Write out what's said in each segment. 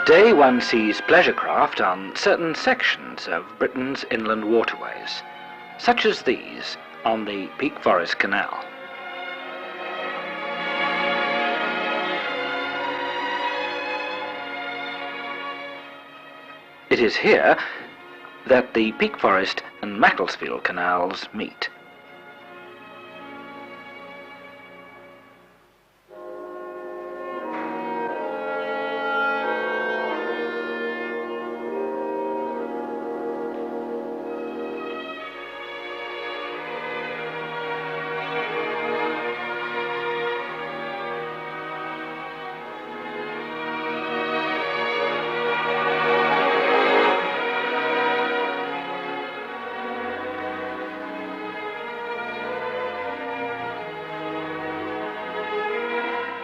Today one sees pleasure craft on certain sections of Britain's inland waterways, such as these on the Peak Forest Canal. It is here that the Peak Forest and Macclesfield canals meet.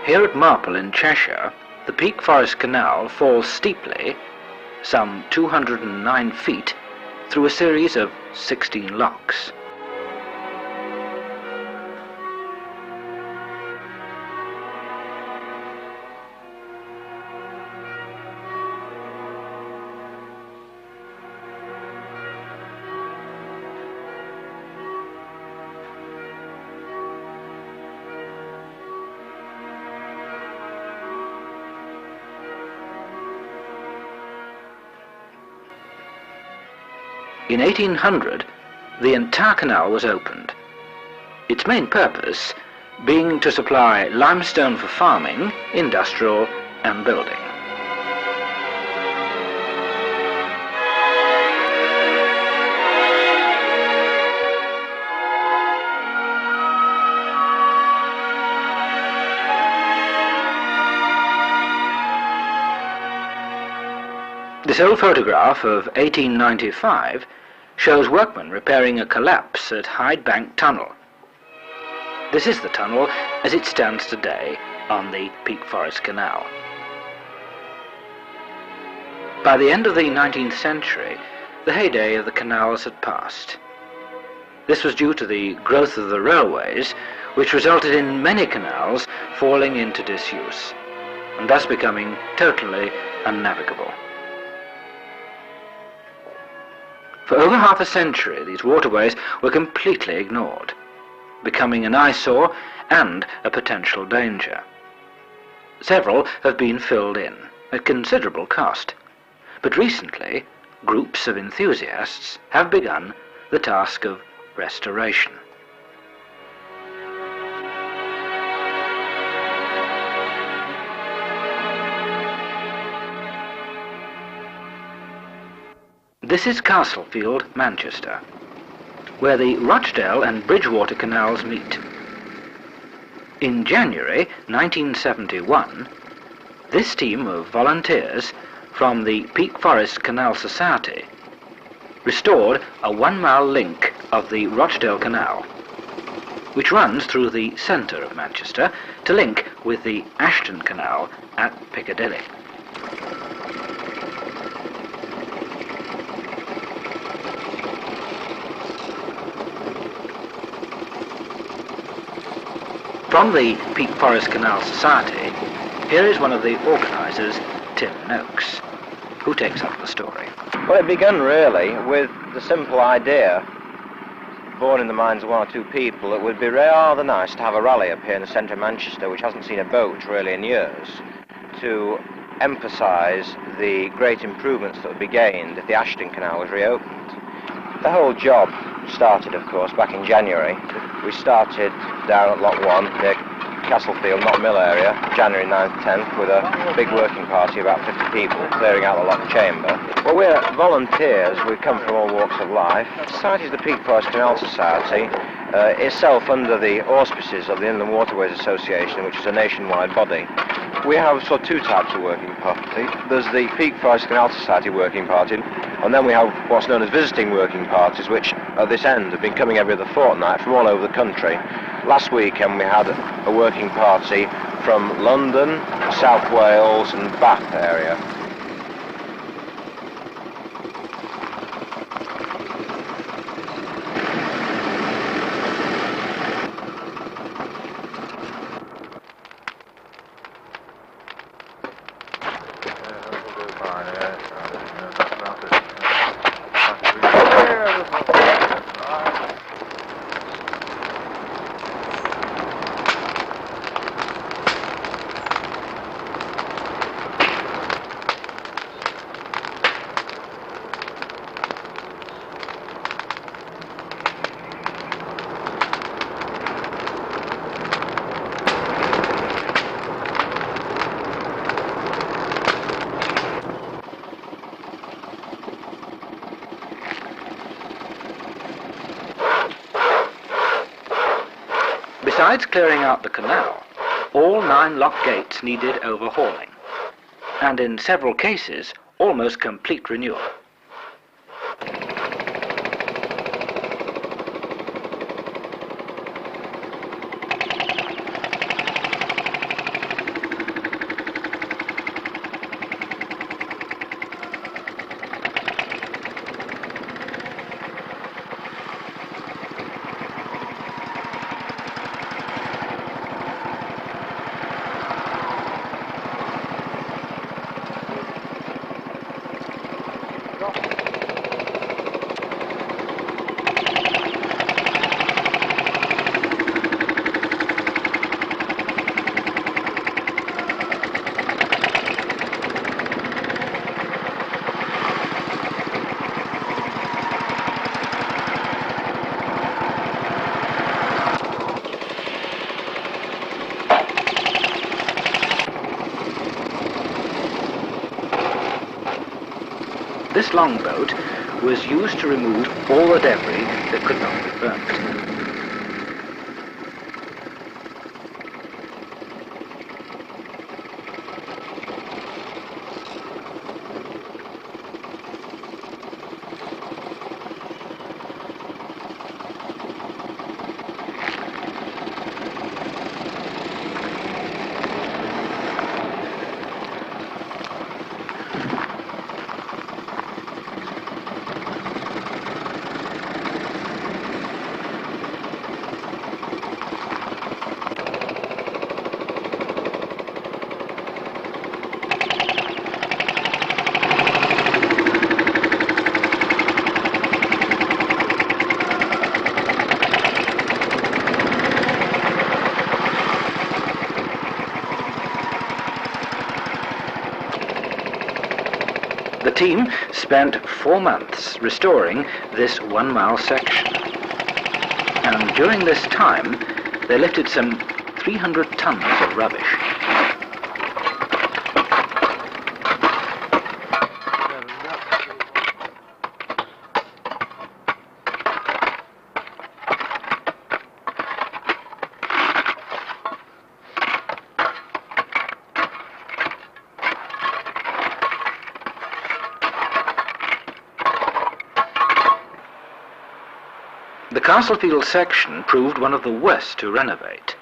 Here at Marple in Cheshire, the Peak Forest Canal falls steeply, some 209 feet, through a series of 16 locks. In 1800, the entire canal was opened, its main purpose being to supply limestone for farming, industrial and building. This old photograph of 1895 shows workmen repairing a collapse at Hyde Bank Tunnel. This is the tunnel as it stands today on the Peak Forest Canal. By the end of the 19th century, the heyday of the canals had passed. This was due to the growth of the railways, which resulted in many canals falling into disuse, and thus becoming totally unnavigable. For over half a century, these waterways were completely ignored, becoming an eyesore and a potential danger. Several have been filled in at considerable cost, but recently groups of enthusiasts have begun the task of restoration. This is Castlefield, Manchester, where the Rochdale and Bridgewater canals meet. In January 1971, this team of volunteers from the Peak Forest Canal Society restored a 1-mile link of the Rochdale Canal, which runs through the centre of Manchester to link with the Ashton Canal at Piccadilly. From the Peak Forest Canal Society, here is one of the organisers, Tim Noakes, who takes up the story. Well, it began really with the simple idea born in the minds of one or two people, it would be rather nice to have a rally up here in the centre of Manchester, which hasn't seen a boat really in years, to emphasise the great improvements that would be gained if the Ashton Canal was reopened. The whole job started, of course, back in January. We started down at Lock 1, near Castlefield, Knott Mill area, January 9th, 10th, with a big working party, about 50 people, clearing out the lock chamber. Well, we're volunteers. We come from all walks of life. The Society is the Peak Forest Canal Society, itself under the auspices of the Inland Waterways Association, which is a nationwide body. We have sort of two types of working party. There's the Peak Forest Canal Society working party, and then we have what's known as visiting working parties, which at this end have been coming every other fortnight from all over the country. Last weekend we had a working party from London, South Wales and Bath area. Besides clearing out the canal, all 9 lock gates needed overhauling, and in several cases, almost complete renewal. This longboat was used to remove all the debris that could not be burnt. The team spent 4 months restoring this 1 mile section, and during this time they lifted some 300 tons of rubbish. The Castlefield section proved one of the worst to renovate.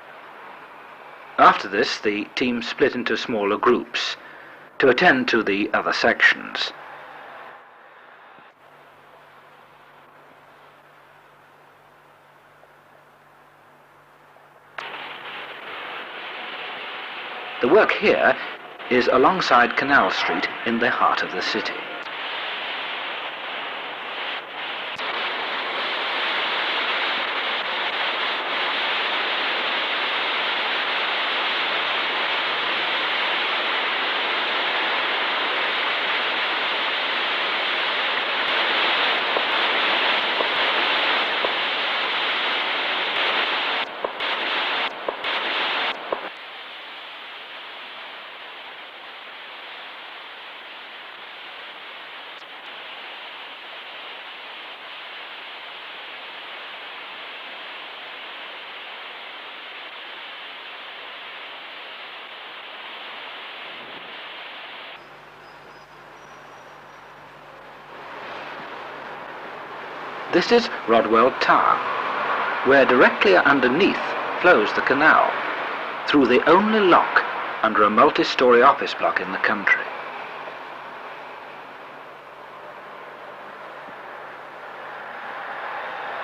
After this, the team split into smaller groups to attend to the other sections. The work here is alongside Canal Street in the heart of the city. This is Rodwell Tower, where directly underneath flows the canal, through the only lock under a multi-storey office block in the country.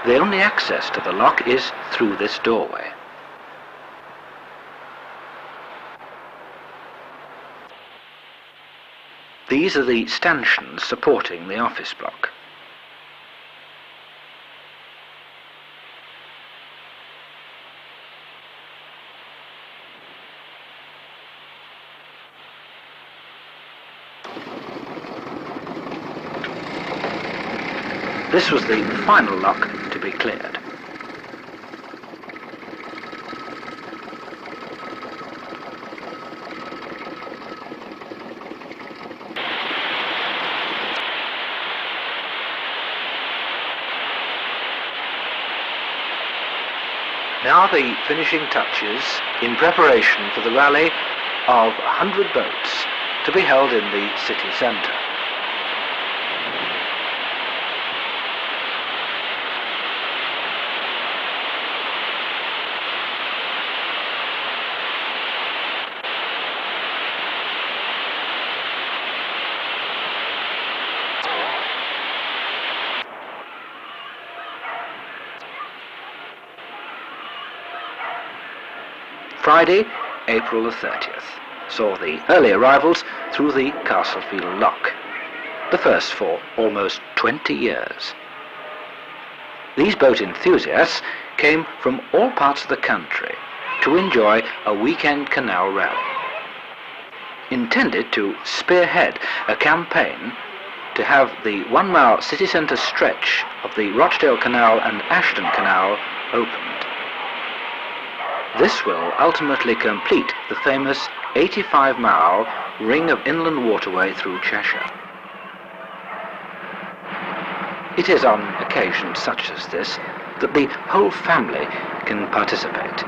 The only access to the lock is through this doorway. These are the stanchions supporting the office block. This was the final lock to be cleared. Now the finishing touches in preparation for the rally of 100 boats to be held in the city centre. Friday, April the 30th, saw the early arrivals through the Castlefield Lock, the first for almost 20 years. These boat enthusiasts came from all parts of the country to enjoy a weekend canal rally, intended to spearhead a campaign to have the 1-mile city centre stretch of the Rochdale Canal and Ashton Canal opened. This will ultimately complete the famous 85-mile ring of inland waterway through Cheshire. It is on occasions such as this that the whole family can participate.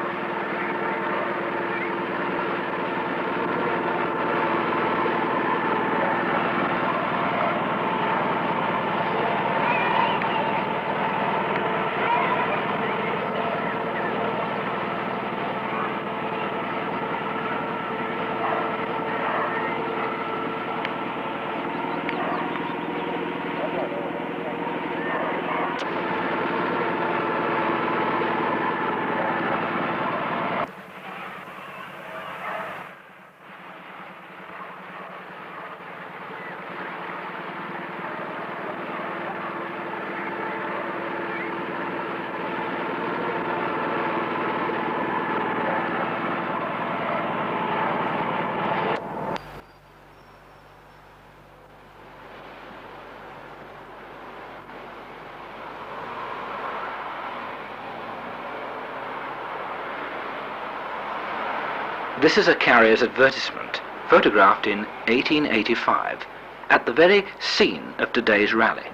This is a carrier's advertisement, photographed in 1885, at the very scene of today's rally.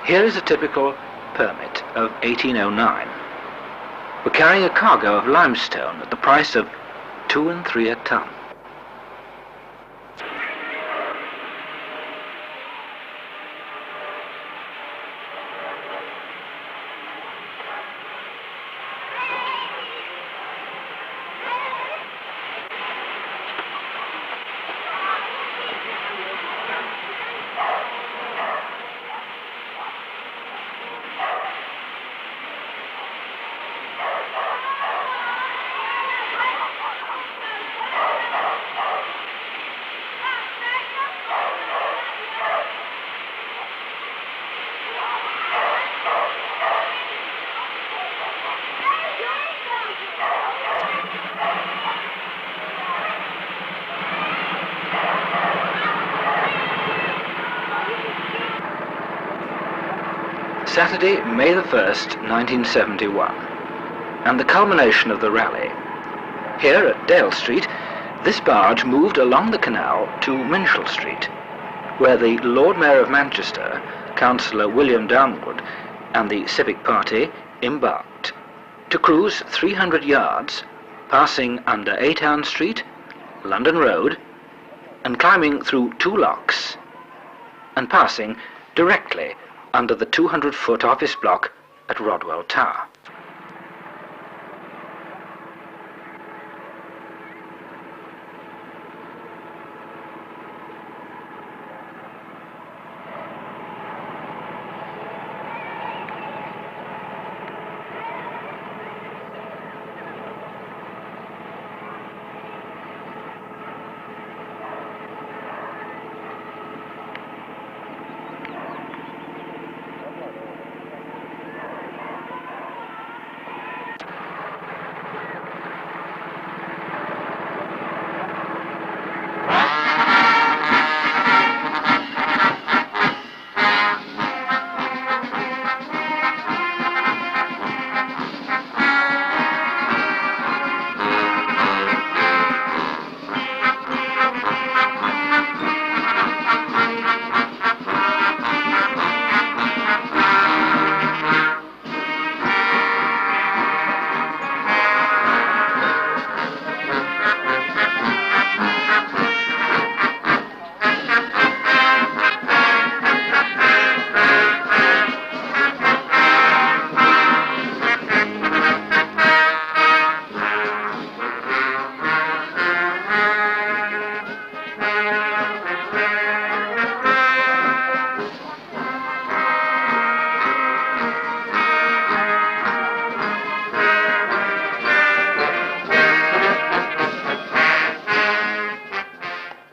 Here is a typical permit of 1809. We're carrying a cargo of limestone at the price of 2 3 a ton. Saturday, May the 1st, 1971, and the culmination of the rally. Here at Dale Street, this barge moved along the canal to Minshall Street, where the Lord Mayor of Manchester, Councillor William Downwood, and the Civic Party embarked to cruise 300 yards, passing under Aytown Street, London Road, and climbing through 2 locks, and passing directly under the 200-foot office block at Rodwell Tower.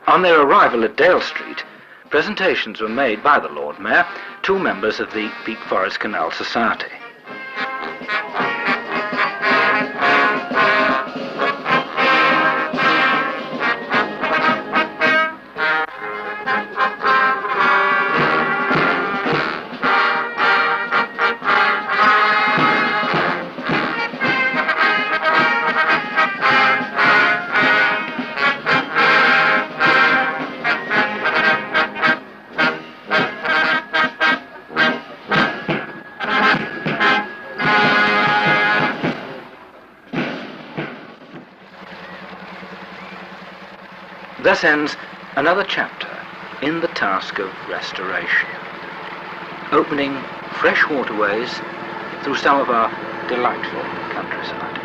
On their arrival at Dale Street, presentations were made by the Lord Mayor to members of the Peak Forest Canal Society. Thus ends another chapter in the task of restoration, opening fresh waterways through some of our delightful countryside.